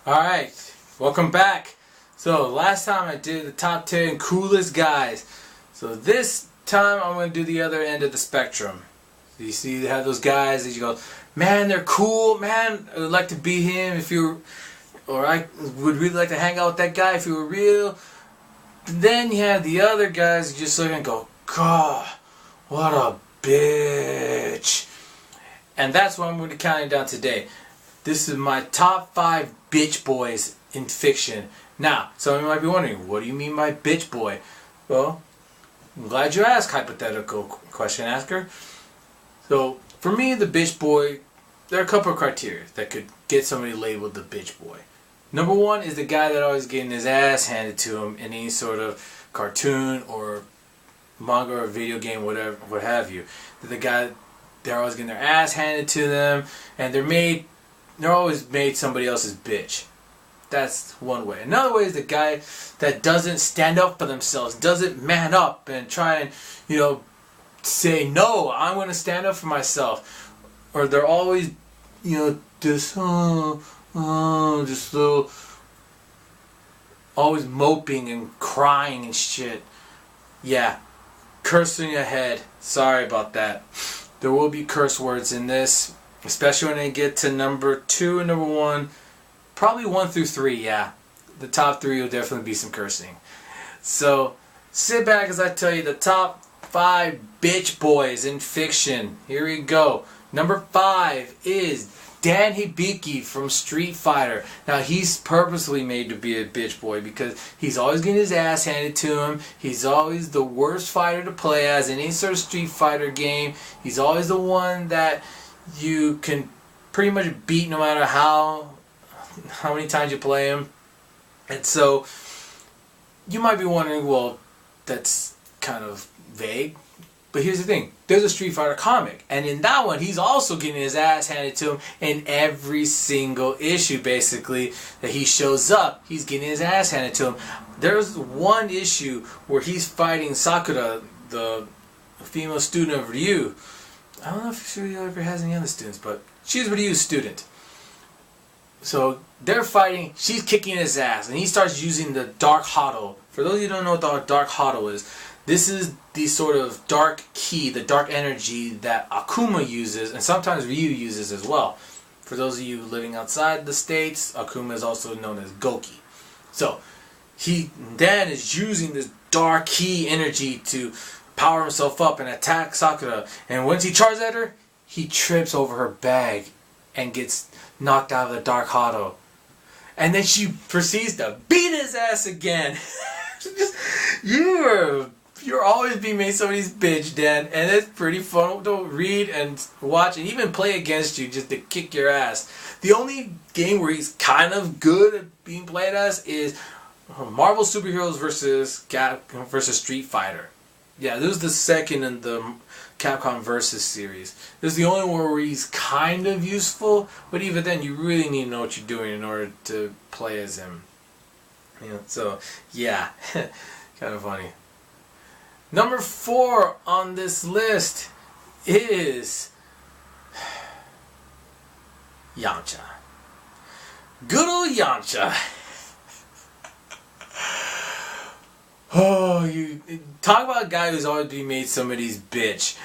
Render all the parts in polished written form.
Alright, welcome back. So last time I did the top 10 coolest guys. So this time I'm going to do the other end of the spectrum. So you see, you have those guys that you go, man, they're cool, man, I would like to be him if you were, or I would really like to hang out with that guy if he were real. Then you have the other guys you just look and go, God, what a bitch. And that's what I'm going to count down today. This is my top 5 bitch boys in fiction. Now, some of you might be wondering, what do you mean by bitch boy? Well, I'm glad you asked, hypothetical question asker. So, for me, the bitch boy, there are a couple of criteria that could get somebody labeled the bitch boy. Number one is the guy that always getting his ass handed to him in any sort of cartoon or manga or video game, whatever, what have you. The guy, they're always getting their ass handed to them, and they're always made somebody else's bitch. That's one way. Another way is the guy that doesn't stand up for themselves, doesn't man up and try and, say, no, I'm going to stand up for myself. Or they're always, just little, always moping and crying and shit. Yeah, cursing ahead. Sorry about that. There will be curse words in this. Especially when they get to number 2 and number 1. Probably 1 through 3, yeah. The top 3 will definitely be some cursing. So, sit back as I tell you the top 5 bitch boys in fiction. Here we go. Number 5 is Dan Hibiki from Street Fighter. Now, he's purposely made to be a bitch boy because he's always getting his ass handed to him. He's always the worst fighter to play as in any sort of Street Fighter game. He's always the one that you can pretty much beat no matter how many times you play him. And so you might be wondering, well, that's kind of vague. But here's the thing. There's a Street Fighter comic. And in that one, he's also getting his ass handed to him in every single issue, basically, that he shows up. He's getting his ass handed to him. There's one issue where he's fighting Sakura, the female student of Ryu. I don't know if she ever has any other students, but she's Ryu's student. So they're fighting, she's kicking his ass, and he starts using the Dark Hado. For those of you who don't know what the Dark Hado is, this is the sort of dark key, the dark energy that Akuma uses, and sometimes Ryu uses as well. For those of you living outside the States, Akuma is also known as Goki. So, Dan is using this dark key energy to power himself up and attack Sakura. And once he charges at her, he trips over her bag and gets knocked out of the Dark Hado. And then she proceeds to beat his ass again. You're always being made somebody's bitch, Dan. And it's pretty fun to read and watch and even play against you just to kick your ass. The only game where he's kind of good at being played as is Marvel Superheroes versus Street Fighter. Yeah, this is the second in the Capcom Versus series. This is the only one where he's kind of useful, but even then you really need to know what you're doing in order to play as him. So, yeah, kind of funny. Number 4 on this list is Yamcha. Good old Yamcha. Oh, you talk about a guy who's always being made somebody's bitch.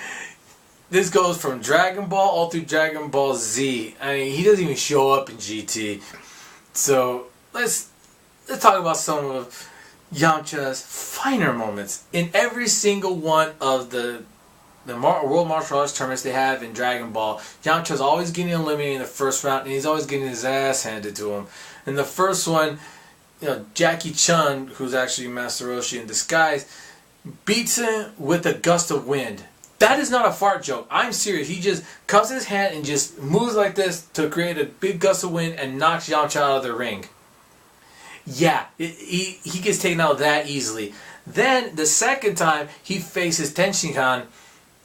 This goes from Dragon Ball all through Dragon Ball Z. I mean, he doesn't even show up in GT. So let's talk about some of Yamcha's finer moments in every single one of the World Martial Arts tournaments they have in Dragon Ball. Yamcha's always getting eliminated in the first round, and he's always getting his ass handed to him. In the first one, Jackie Chun, who's actually Master Roshi in disguise, beats him with a gust of wind. That is not a fart joke. I'm serious. He just cups his hand and just moves like this to create a big gust of wind and knocks Yamcha out of the ring. Yeah, he gets taken out that easily. Then, the second time, he faces Tenshinhan,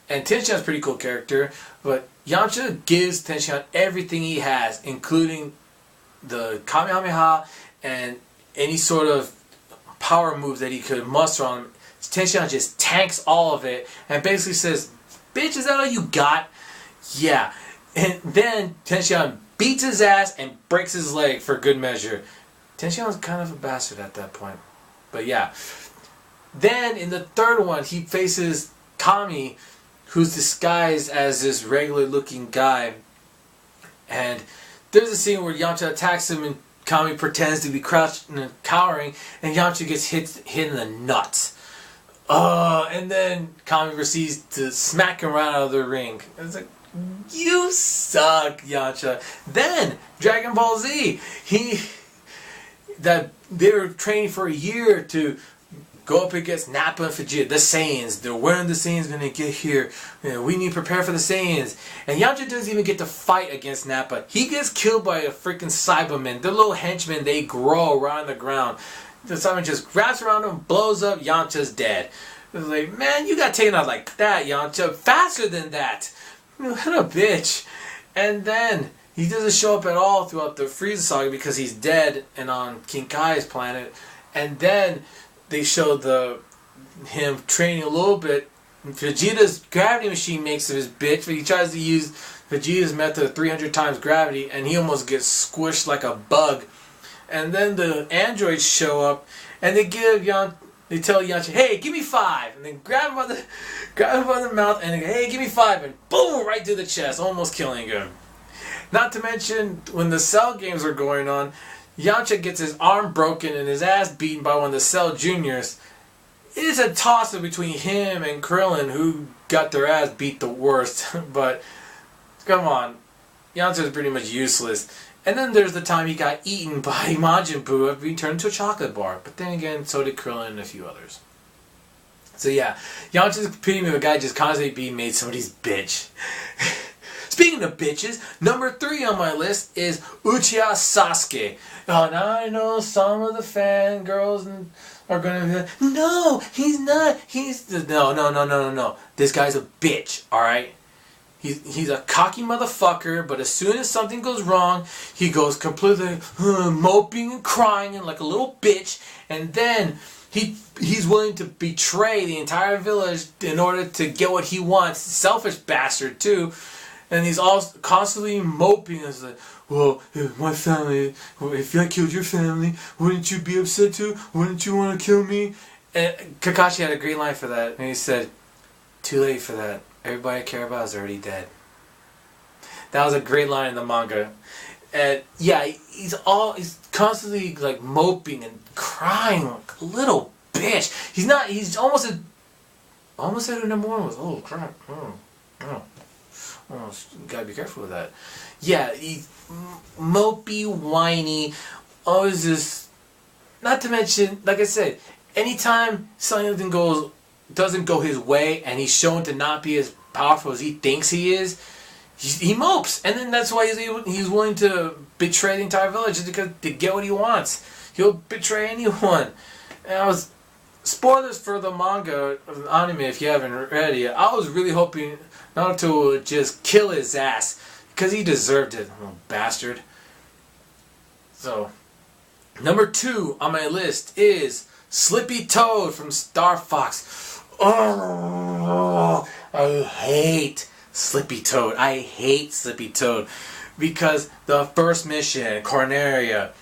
and Tenshinhan's a pretty cool character, but Yamcha gives Tenshinhan everything he has, including the Kamehameha and any sort of power move that he could muster on him. Tenshinhan just tanks all of it and basically says, bitch, is that all you got? Yeah. And then Tenshinhan beats his ass, and breaks his leg for good measure. Tenshinhan was kind of a bastard at that point. But yeah. Then in the third one, he faces Kami, who's disguised as this regular looking guy. And there's a scene where Yamcha attacks him and Kami pretends to be crouched and cowering, and Yamcha gets hit in the nuts. And then Kami proceeds to smack him right out of the ring. It's like, you suck, Yamcha. Then Dragon Ball Z, they were training for a year to go up against Nappa and Vegeta, the Saiyans. They're when the Saiyans gonna get here. You know, we need to prepare for the Saiyans. And Yamcha doesn't even get to fight against Nappa. He gets killed by a freaking Cyberman. The little henchmen, they grow around the ground. The Cyberman just grabs around him, blows up, Yamcha's dead. It's like, man, you got taken out like that, Yamcha. Faster than that. What a bitch. And then he doesn't show up at all throughout the Frieza saga because he's dead and on King Kai's planet. And then they show him training a little bit. Vegeta's gravity machine makes of his bitch, but he tries to use Vegeta's method of 300 times gravity, and he almost gets squished like a bug. And then the androids show up, and they tell Yamcha, "Hey, give me 5," and then grab him by the mouth, and they go, "Hey, give me 5," and boom, right through the chest, almost killing him. Not to mention, when the Cell games are going on, Yamcha gets his arm broken and his ass beaten by one of the Cell Juniors. It is a toss-up between him and Krillin, who got their ass beat the worst. But, come on, Yamcha is pretty much useless. And then there's the time he got eaten by Majin Buu after being turned into a chocolate bar. But then again, so did Krillin and a few others. So yeah, Yamcha's pretty much a guy just constantly being made somebody's bitch. Speaking of bitches, number 3 on my list is Uchiha Sasuke. Oh, now I know some of the fangirls are going to be like, no, he's not. No. This guy's a bitch, alright? He's a cocky motherfucker, but as soon as something goes wrong, he goes completely moping and crying and like a little bitch, and then he's willing to betray the entire village in order to get what he wants. Selfish bastard, too. And he's all constantly moping. It's like, well, if my family, if I killed your family, wouldn't you be upset too? Wouldn't you want to kill me? And Kakashi had a great line for that. And he said, too late for that. Everybody I care about is already dead. That was a great line in the manga. And yeah, he's constantly like moping and crying like a little bitch. He's almost at number 1 was, oh crap. Oh, gotta be careful with that. Yeah, he's mopey, whiny, always just. Not to mention, like I said, anytime something doesn't go his way, and he's shown to not be as powerful as he thinks he is, he mopes, and then that's why he's willing to betray the entire village just because to get what he wants. He'll betray anyone. And spoilers for the manga, the anime, if you haven't read it. I was really hoping Naruto would just kill his ass because he deserved it, little bastard. So, number 2 on my list is Slippy Toad from Star Fox. Oh, I hate Slippy Toad. I hate Slippy Toad because the first mission, Corneria,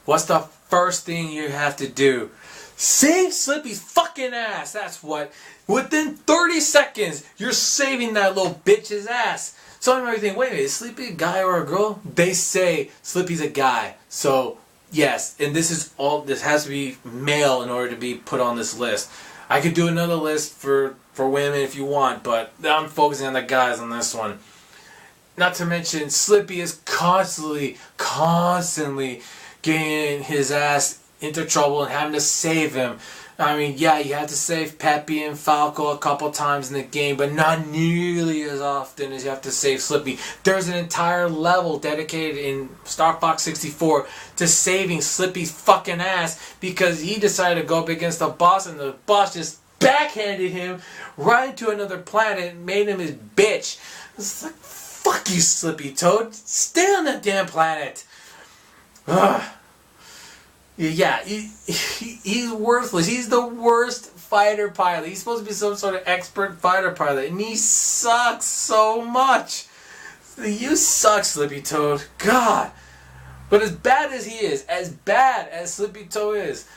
what's the first thing you have to do? Save Slippy's fucking ass. That's what. Within 30 seconds, you're saving that little bitch's ass. So you might think, wait a minute, is Slippy a guy or a girl? They say Slippy's a guy. So yes, and this has to be male in order to be put on this list. I could do another list for women if you want, but I'm focusing on the guys on this one. Not to mention, Slippy is constantly getting his ass into trouble and having to save him. I mean, yeah, you have to save Peppy and Falco a couple times in the game, but not nearly as often as you have to save Slippy. There's an entire level dedicated in Star Fox 64 to saving Slippy's fucking ass because he decided to go up against the boss, and the boss just backhanded him right into another planet and made him his bitch. It's like, fuck you, Slippy Toad. Stay on that damn planet. Ugh. Yeah, he's worthless. He's the worst fighter pilot. He's supposed to be some sort of expert fighter pilot, and he sucks so much. You suck, Slippy Toad. God. But as bad as Slippy Toad is,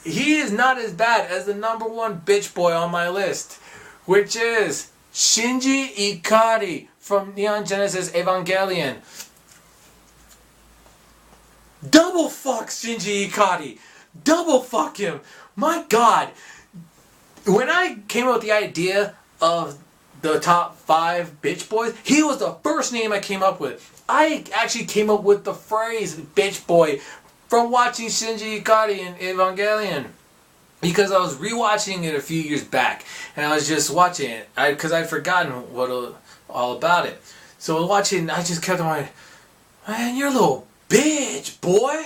he is not as bad as the number one bitch boy on my list, which is Shinji Ikari from Neon Genesis Evangelion. Double fuck Shinji Ikari. Double fuck him. My God. When I came up with the idea of the top 5 bitch boys, he was the first name I came up with. I actually came up with the phrase bitch boy from watching Shinji Ikari in Evangelion. Because I was rewatching it a few years back. And I was just watching it. Because I'd forgotten all about it. So I was watching, I just kept on, man, you're a little bitch, boy.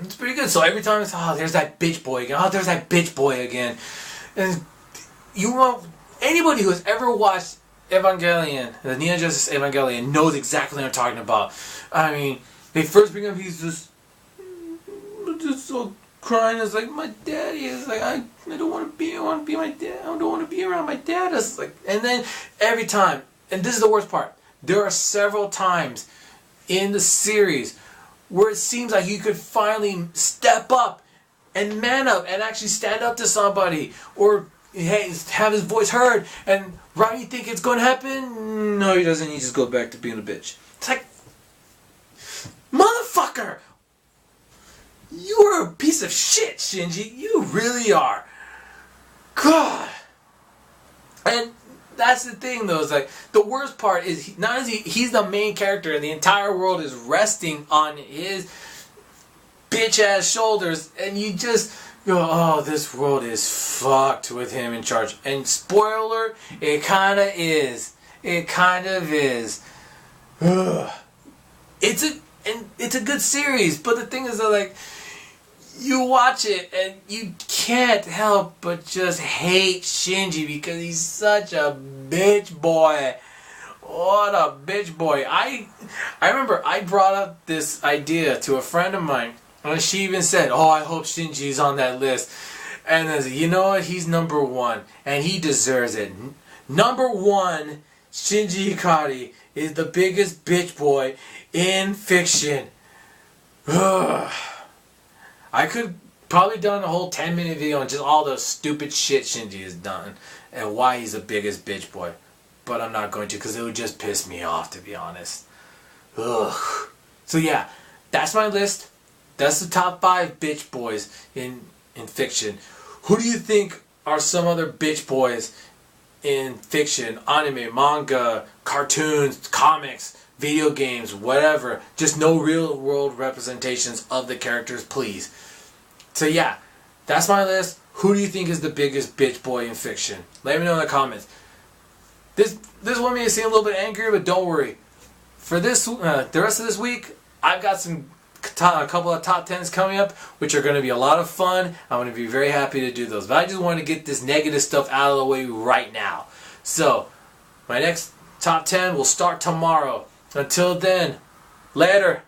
It's pretty good. So every time it's, oh, there's that bitch boy again. Oh, there's that bitch boy again. And you want, anybody who has ever watched Evangelion, the Neon Genesis Evangelion, knows exactly what I'm talking about. I mean, they first bring up, he's just so crying. It's like, my daddy is like, I don't want to be my dad. I don't want to be around my dad. It's like, and then every time, and this is the worst part, there are several times in the series where it seems like you could finally step up and man up and actually stand up to somebody, or hey, have his voice heard, and right when you think it's going to happen, no, he doesn't. He just goes back to being a bitch. It's like, motherfucker, you are a piece of shit, Shinji. You really are. God. And that's the thing, though. Is like, the worst part is not as he's the main character, and the entire world is resting on his bitch ass shoulders, and you just go, oh, this world is fucked with him in charge. And spoiler, it kind of is. It kind of is. Ugh. It's a good series, but the thing is that, like, you watch it and you can't help but just hate Shinji because he's such a bitch boy. What a bitch boy. I remember I brought up this idea to a friend of mine, and she even said, oh, I hope Shinji's on that list. And I said, you know what? He's number 1, and he deserves it. Number 1, Shinji Ikari is the biggest bitch boy in fiction. Ugh. I could probably done a whole 10-minute video on just all the stupid shit Shinji has done and why he's the biggest bitch boy. But I'm not going to, because it would just piss me off, to be honest. Ugh. So yeah, that's my list. That's the top 5 bitch boys in fiction. Who do you think are some other bitch boys in fiction? Anime, manga, cartoons, comics, video games, whatever. Just no real world representations of the characters, please. So yeah, that's my list. Who do you think is the biggest bitch boy in fiction? Let me know in the comments. This one may seem a little bit angry, but don't worry. For this, the rest of this week, I've got a couple of top 10s coming up, which are going to be a lot of fun. I'm going to be very happy to do those. But I just want to get this negative stuff out of the way right now. So, my next top 10 will start tomorrow. Until then, later.